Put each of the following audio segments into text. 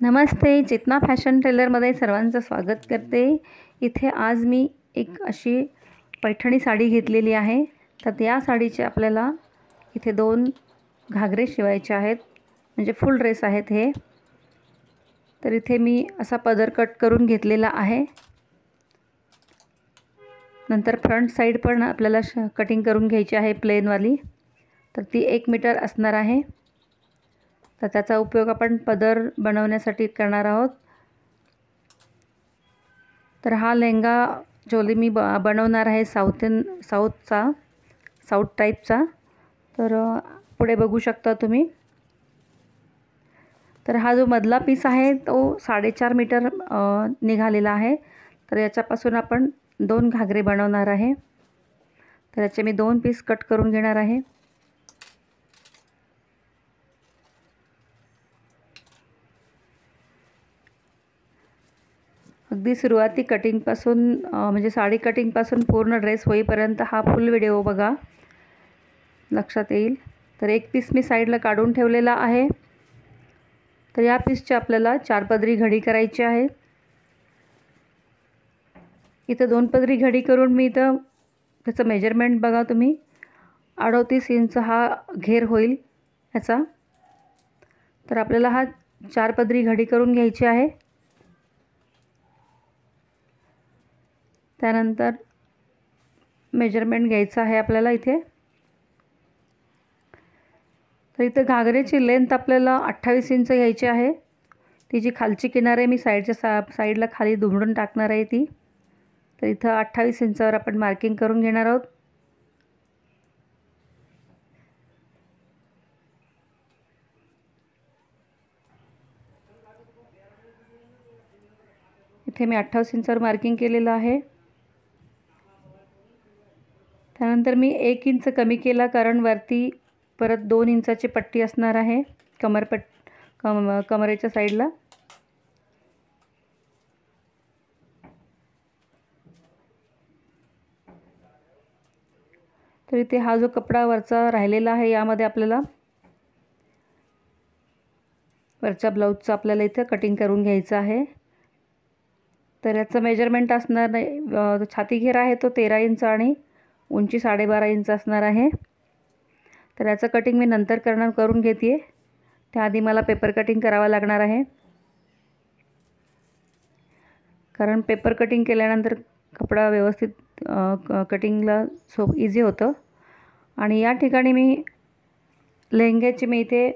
नमस्ते, चेतना fashion टेलरमध्ये सर्वांचं स्वागत करते। इथे आज मी एक अशी पैठणी साडी घेतलेली आहे। तर या साडीचे आपल्याला इथे 2 घागरे शिवायचे आहेत, म्हणजे फुल ड्रेस आहेत हे। तर इथे मी असा पदर कट करून घेतलेला आहे। नंतर फ्रंट साइड पण आपल्याला कटिंग करून घ्यायची आहे प्लेनवाली। तर ती 1 मीटर असणार आहे। तर त्याचा उपयोग आपण पदर बनवण्यासाठी करणार आहोत। तर हा लेहंगा जो मी बनवणार आहे साऊथ टाईपचा। तर पुढे बघू शकता तुम्ही। तर हा जो मधला पीस आहे तो 4.5 मीटर निघालेला आहे। तर याच्यापासून आपण 2 घागरे बनवणार आहे। तर याचे मी 2 पीस कट करून घेणार आहे। अगदी सुरुवाती कटिंगपासून म्हणजे साडी कटिंगपासून पूर्ण ड्रेस होईपर्यंत हा फुल व्हिडिओ बघा, लक्षात येईल। तर एक पीस मी साईडला काढून ठेवलेला आहे। तर या पीसची आपल्याला 4 पदरी घडी करायची आहे। इथं 2 पदरी घडी करून मी इथं त्याचं मेजरमेंट बघा तुम्ही, 38 इंच हा घेर होईल याचा। तर आपल्याला हा 4 पदरी घडी करून घ्यायची आहे। त्यानंतर मेजरमेंट घ्यायचं आहे आपल्याला इथे। तर इथे घागरेची लेंथ आपल्याला 28 इंच घ्यायची आहे। ती जी खालची किनारे मी साईडला खाली दुमडून टाकणार आहे ती। तर इथं 28 इंचावर आपण मार्किंग करून घेणार आहोत। इथे मी 28 इंचावर मार्किंग केलेलं आहे। त्यानंतर मी 1 इंच कमी केला, कारण वरती परत 2 इंचाची पट्टी असणार आहे कमरेच्या साईडला। तर इथे हा जो कपडा वरचा राहिलेला आहे यामध्ये आपल्याला वरच्या ब्लाऊजचं आपल्याला इथे कटिंग करून घ्यायचं आहे। तर याचं मेजरमेंट असणार नाही, छाती घेर आहे तो 13 इंच आणि उंची 12.5 इंच असणार आहे। तर याचं कटिंग मी नंतर करून घेते। त्याआधी मला पेपर कटिंग करावं लागणार आहे, कारण पेपर कटिंग केल्यानंतर कपडा व्यवस्थित कटिंगला इझी होतं। आणि या ठिकाणी मी लेहंग्याची मी इथे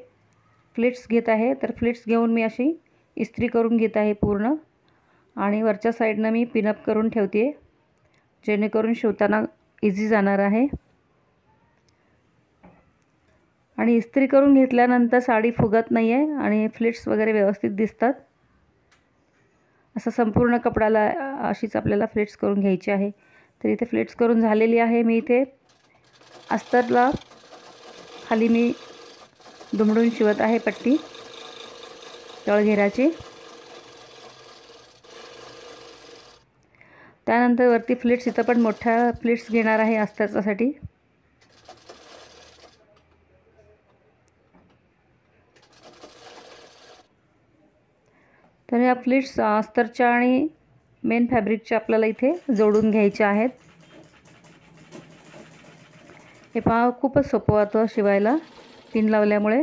फ्लिट्स घेत आहे। तर फ्लिट्स घेऊन मी अशी इस्त्री करून घेत आहे पूर्ण, आणि वरच्या साईडनं मी पिनअप करून ठेवते, जेणेकरून शिवताना इझी जाणार आहे। आणि इस्त्री करून घेतल्यानंतर साडी फुगत नाही आहे आणि फ्लिट्स वगैरे व्यवस्थित दिसतात। असं संपूर्ण कपड्याला अशीच आपल्याला फ्लिट्स करून घ्यायची आहे। तर इथे फ्लिट्स करून झालेली आहे। मी इथे अस्तरला खाली मी दुमडून शिवत आहे पट्टी तळघेराची। त्यानंतर वरती फ्लिट्स इथं पण मोठ्या फ्लिट्स घेणार आहे अस्तरसाठी। तर या फ्लिट्स अस्तरच्या आणि मेन फॅब्रिकच्या आपल्याला इथे जोडून घ्यायच्या आहेत। हे पहा, खूपच सोपं होतं शिवायला पिन लावल्यामुळे।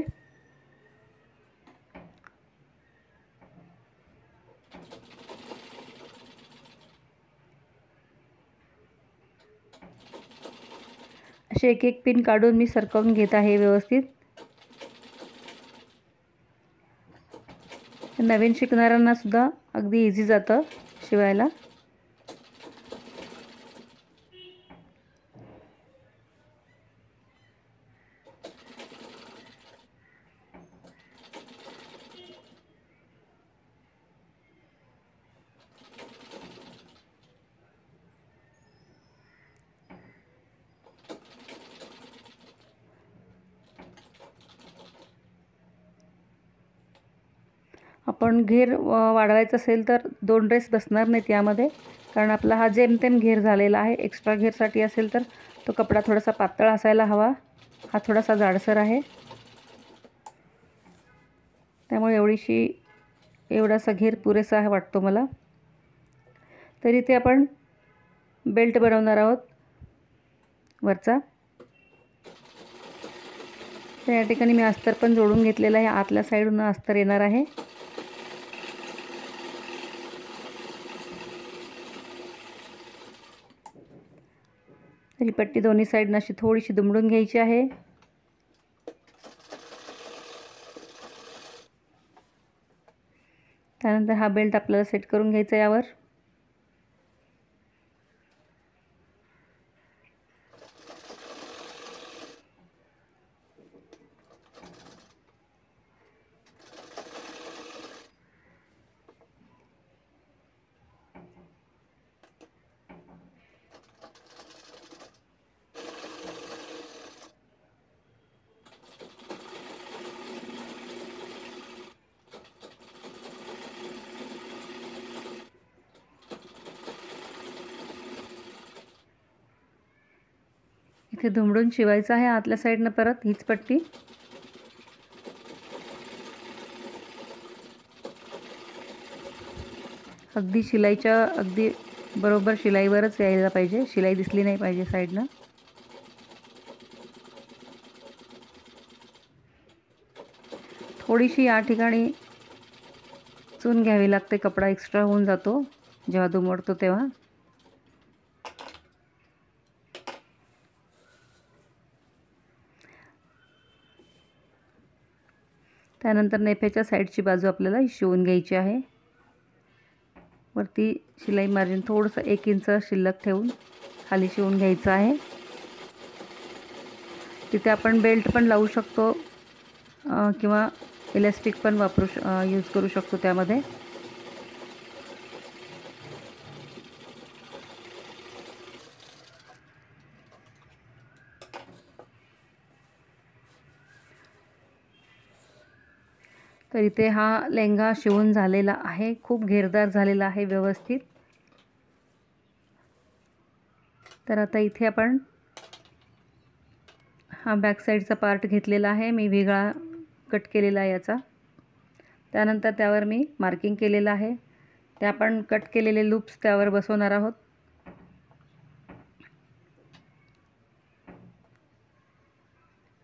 असे एक एक पिन काढून मी सरकवून घेत आहे व्यवस्थित। नवीन शिकणाऱ्यांना सुद्धा अगदी इझी जातं शिवायला। आपण घेर वाढवायचा असेल तर 2 ड्रेस बसणार नाहीत यामध्ये, कारण आपला हा जेमतेम घेर झालेला आहे। एक्स्ट्रा घेरसाठी असेल तर तो कपडा थोडासा पातळ असायला हवा, हा थोडासा जाडसर आहे। त्यामुळे एवढीशी एवढासा घेर पुरेसा आहे वाटतो मला. तर इथे आपण बेल्ट बनवणार आहोत वरचा. तर या ठिकाणी मी अस्तर पण जोडून घेतलेलं आहे. आतल्या साईडून अस्तर येणार आहे. ही पट्टी दोन्ही साईडनं अशी थोडीशी दुमडून घ्यायची आहे. त्यानंतर हा बेल्ट आपल्याला सेट करून घ्यायचा यावर. इथे दुमडून शिवायचं आहे आतल्या साईडनं परत हीच पट्टी. अगदी शिलाईच्या अगदी बरोबर शिलाईवरच यायला पाहिजे. शिलाई दिसली नाही पाहिजे साईडनं. थोडीशी या ठिकाणी चून घ्यावी लागते. कपडा एक्स्ट्रा होऊन जातो जेव्हा दुमडतो तेव्हा. त्यानंतर नेफेच्या साईडची बाजू आपल्याला शिवून घ्यायची आहे. वरती शिलाई मार्जिन थोडंसं 1 इंच शिल्लक ठेवून खाली शिवून घ्यायचं आहे. तिथे आपण बेल्ट पण लावू शकतो किंवा इलास्टिक पण यूज करू शकतो त्यामध्ये. तर इथे हा लेहंगा शिवून झालेला आहे. खूप घेरदार झालेला आहे व्यवस्थित. तर आता इथे आपण हा बॅक साईडचा पार्ट घेतलेला आहे. मी वेगळा कट केलेला आहे याचा. त्यानंतर त्यावर मी मार्किंग केलेलं आहे. ते आपण कट केलेले लूप्स त्यावर बसवणार आहोत.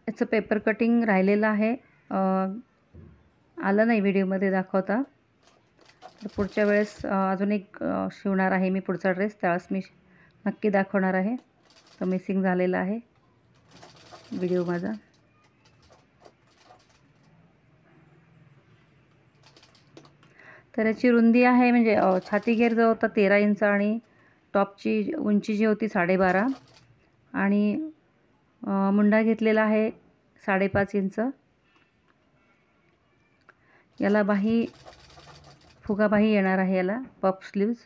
याचं पेपर कटिंग राहिलेलं आहे. आलं नाही व्हिडिओमध्ये दाखवता. तर पुढच्या वेळेस अजून एक शिवणार आहे मी पुढचा ड्रेस. त्यावेळेस मी नक्की दाखवणार आहे. तो मिसिंग झालेला आहे व्हिडिओ माझा. तर याची रुंदी आहे म्हणजे छाती घेर जो होता 13 इंच आणि टॉपची उंची जी होती 12.5 आणि मुंडा घेतलेला आहे 5.5 इंच. याला बाही फुगा बाही येणार आहे याला पफ स्लीव्ज.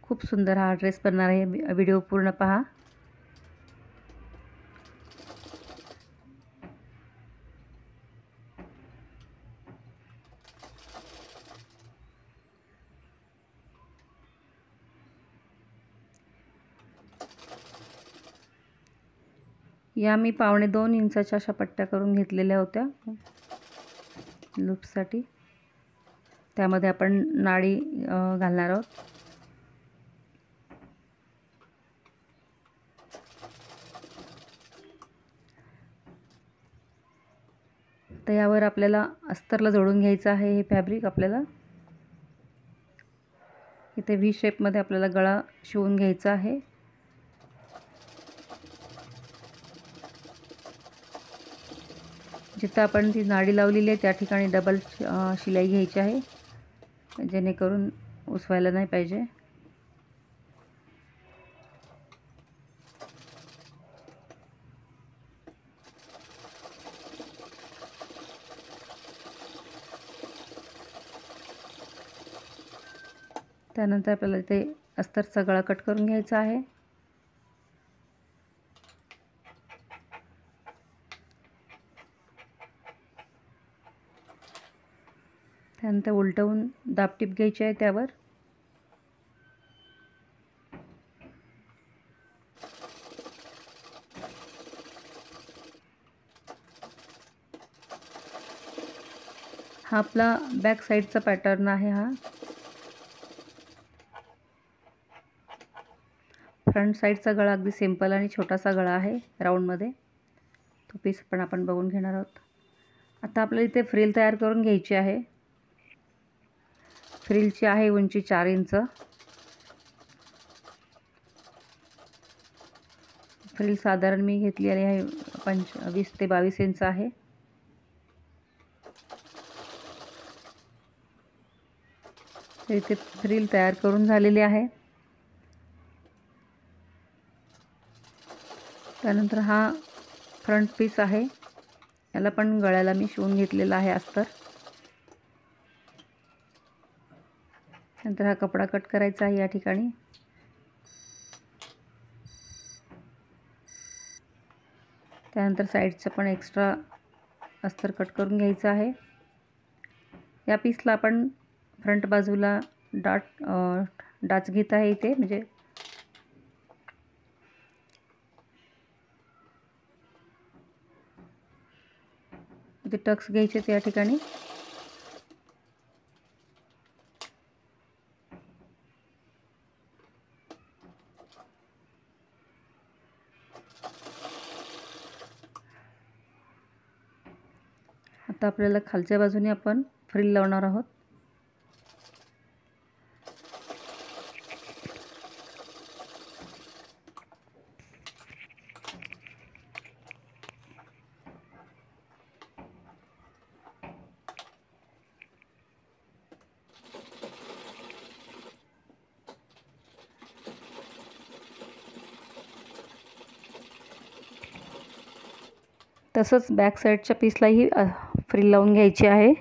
खूप सुंदर हा ड्रेस बनणार आहे. व्हिडिओ पूर्ण पहा. या मी 1.25 इंचाच्या अशा पट्ट्या करून घेतलेल्या होत्या लूपसाठी. त्यामध्ये आपण नाडी घालणार आहोत. तर यावर आपल्याला अस्तरला जोडून घ्यायचं आहे हे फॅब्रिक आपल्याला. इथे व्ही शेपमध्ये आपल्याला गळा शिवून घ्यायचा आहे. जिथं आपण ती नाडी लावलेली आहे त्या ठिकाणी डबल शिलाई घ्यायची आहे जेणेकरून उसवायला नाही पाहिजे. त्यानंतर आपल्याला इथे अस्तरचा गळा कट करून घ्यायचा आहे. त्यानंतर उलटवून दाबटीप घ्यायची आहे त्यावर. हा आपला बॅक साईडचा पॅटर्न आहे. हा फ्रंट साईडचा गळा अगदी सिंपल आणि छोटासा गळा आहे राऊंडमध्ये. तो पीस पण आपण बघून घेणार आहोत. आता आपल्याला इथे फ्रिल तयार करून घ्यायची आहे. फ्रिलची आहे उंची 4 इंच. फ्रिल साधारण मी घेतलेली आहे 20 ते 22 इंच आहे. तर इथे फ्रिल तयार करून झालेली आहे. त्यानंतर हा फ्रंट पीस आहे, याला पण गळ्याला मी शिवून घेतलेला आहे अस्तर. नंतर हा कपडा कट करायचा आहे या ठिकाणी. त्यानंतर साईडचं पण एक्स्ट्रा अस्तर कट करून घ्यायचं आहे. या पीसला आपण फ्रंट बाजूला डाच घेत आहे इथे, म्हणजे इथे टक्स घ्यायचे त्या ठिकाणी. आता आपल्याला खालच्या बाजूने आपण फ्रिल लावणार आहोत. तसंच बॅक साईडच्या पीसलाही फ्रिल लावून घ्यायची आहे.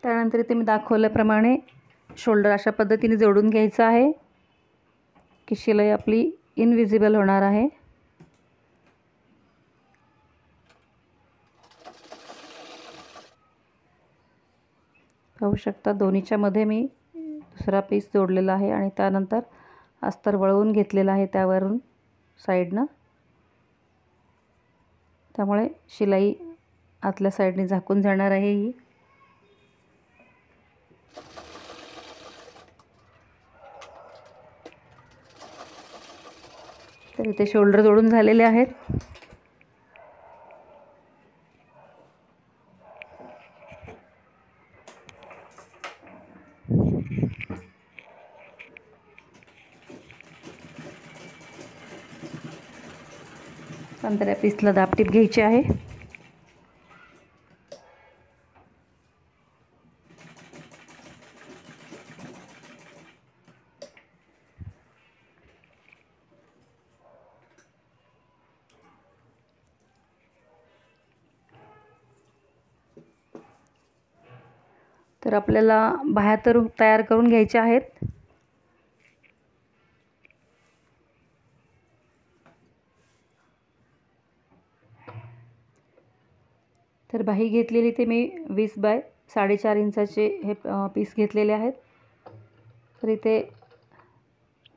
त्यानंतर इथे मी दाखवल्याप्रमाणे शोल्डर अशा पद्धतीने जोडून घ्यायचं आहे की शिलाई आपली इनविजिबल होणार आहे. पाहू शकता दोन्हीच्या मध्ये मी दुसरा पीस जोडलेला आहे आणि त्यानंतर अस्तर वळवून घेतलेला आहे त्यावरून साईडनं. त्यामुळे शिलाई आतल्या साईडने झाकून जाणार आहे ही. तर इथे शोल्डर जोडून झालेले आहेत. नंतर या पीसला दाबटीप घ्यायची आहे. तर आपल्याला बाह्या तर तयार करून घ्यायच्या आहेत. तर बाही घेतलेली ते मी 20 बाय 4.5 इंचाचे हे पीस घेतलेले आहेत. तर इथे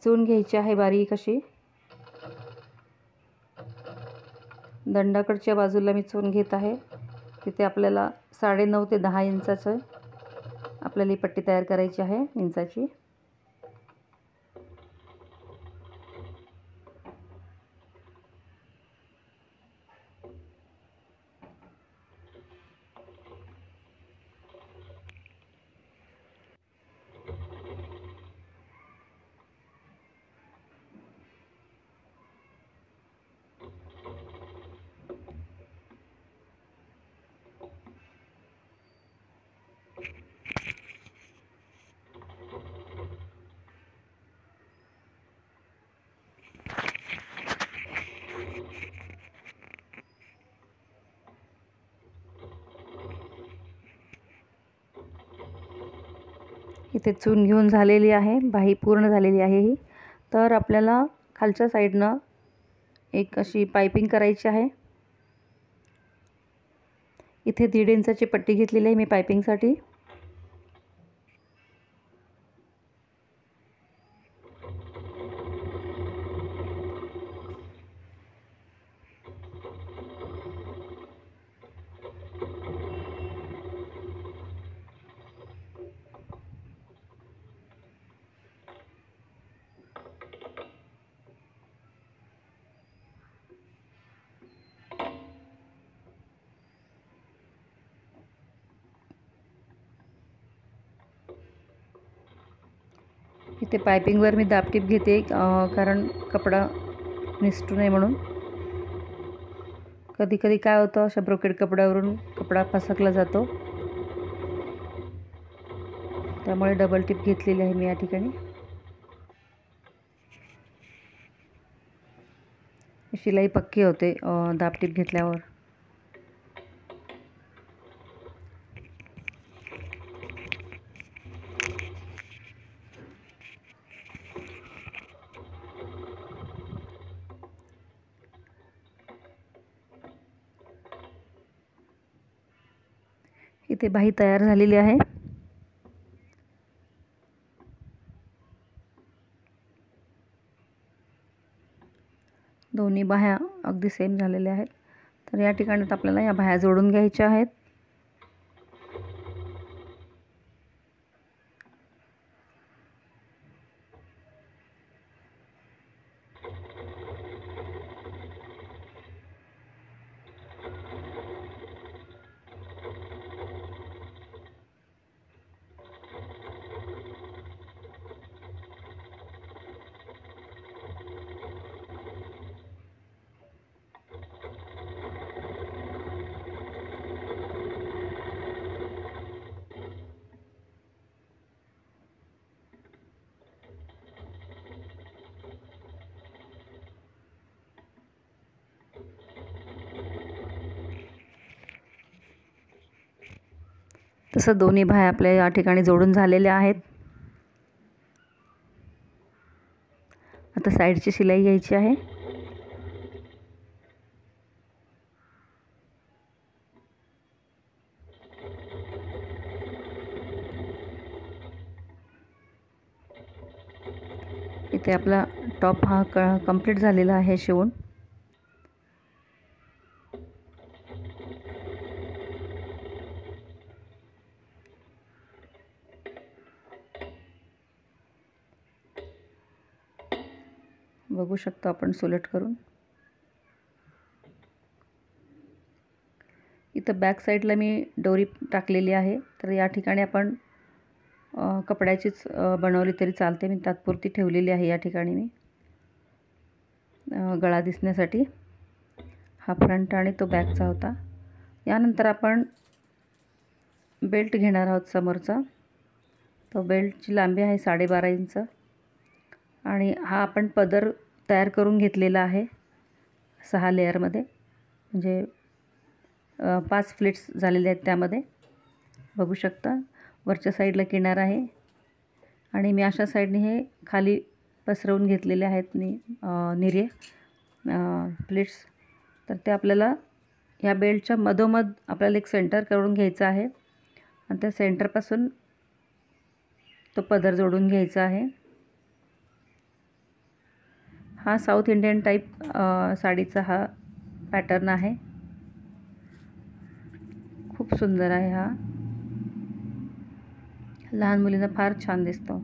चून घ्यायची आहे बारीक अशी. दंडाकडच्या बाजूला मी चून घेत आहे. तिथे आपल्याला 9.5 ते 10 इंचाचं आपल्याला ही पट्टी तयार करायची आहे इंचाची. इथे चून घेऊन झालेली आहे, बाही पूर्ण झालेली आहे ही. तर आपल्याला खालच्या साईडनं एक अशी पाइपिंग करायची आहे. इथे 1.5 इंचाची पट्टी घेतलेली आहे मी पाइपिंगसाठी. इथे पाइपिंगवर मी दाबटीप घेते, कारण कपडा निसटू नये म्हणून. कधी कधी काय होतं, अशा ब्रोकेड कपड्यावरून कपडा फसकला जातो, त्यामुळे डबल टिप घेतलेली आहे मी या ठिकाणी. शिलाई पक्की होते दाबटीप घेतल्यावर. इथे बाही तयार झालेली आहे. दोन्ही बाह्या अगदी सेम झालेल्या आहेत. तर या ठिकाणी आपल्याला या बाह्या जोडून घ्यायच्या आहेत. तसं दोन्ही बाह्या आपल्या या ठिकाणी जोडून झालेल्या आहेत. आता साईडची शिलाई घ्यायची आहे. इथे आपला टॉप हा कंप्लीट झालेला आहे शिवून. बघू शकतो आपण सुलट करून. इथं बॅक साईडला मी दोरी टाकलेली आहे. तर या ठिकाणी आपण कपड्याचीच बनवली तरी चालते. मी तात्पुरती ठेवलेली आहे या ठिकाणी मी गळा दिसण्यासाठी. हा फ्रंट आणि तो बॅकचा होता. यानंतर आपण बेल्ट घेणार आहोत समोरचा. तो बेल्टची लांबी आहे 12.5 इंच आणि हा आपण पदर तयार करून घेतलेला आहे 6 लेअरमध्ये. म्हणजे 5 फ्लिट्स झालेले आहेत त्यामध्ये. बघू शकता वरच्या साईडला किनार आहे आणि मी अशा साईडने हे खाली पसरवून घेतलेले आहेत निरे फ्लिट्स. तर ते आपल्याला या बेल्टच्या मधोमध आपल्याला एक सेंटर करून घ्यायचं आहे आणि त्या सेंटरपासून तो पदर जोडून घ्यायचा आहे. हा साऊथ इंडियन टाईप साडीचा हा पॅटर्न आहे. खूप सुंदर आहे हा. लहान मुलींना फार छान दिसतो.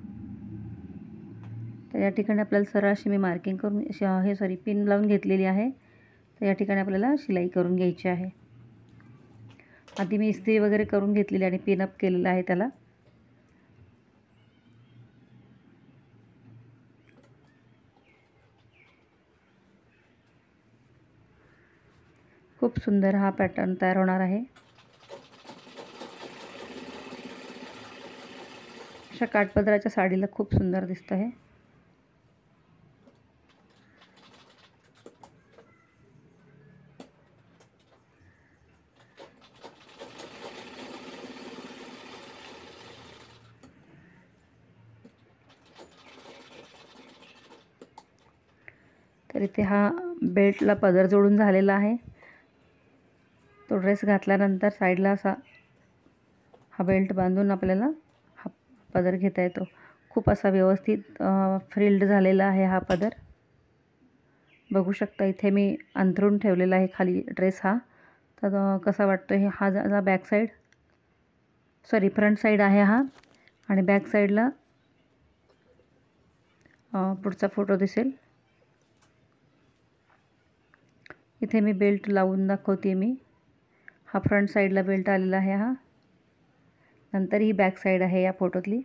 तर या ठिकाणी आपल्याला सरळ अशी मी मार्किंग करून पिन लावून घेतलेली आहे. तर या ठिकाणी आपल्याला शिलाई करून घ्यायची आहे. आधी मी इस्त्री वगैरे करून घेतलेली आणि पिनअप केलेलं आहे त्याला. खूप सुंदर हा पॅटर्न तयार होणार आहे. अशा काठपदराच्या साडीला खूप सुंदर दिसतं आहे. तर इथे हा बेल्टला पदर जोडून झालेला आहे. तो ड्रेस घातल्यानंतर साईडला असा हा बेल्ट बांधून आपल्याला हा पदर घेता येतो. खूप असा व्यवस्थित फ्रिल्ड झालेला आहे हा पदर. बघू शकता इथे मी अंथरून ठेवलेला आहे खाली ड्रेस हा. तर कसा वाटतो हे हा बॅक साईड फ्रंट साईड आहे हा, आणि बॅक साईडला पुढचा फोटो दिसेल. इथे मी बेल्ट लावून दाखवते मी. हा फ्रंट साईडला बेल्ट आलेला आहे हा. नंतर ही बॅक साईड आहे या फोटोतली.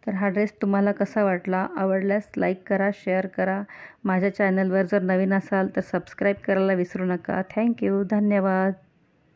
तर हा ड्रेस तुम्हाला कसा वाटला? आवडल्यास लाईक करा, शेअर करा. माझ्या चॅनलवर जर नवीन असाल तर सबस्क्राईब करायला विसरू नका. थँक्यू. धन्यवाद.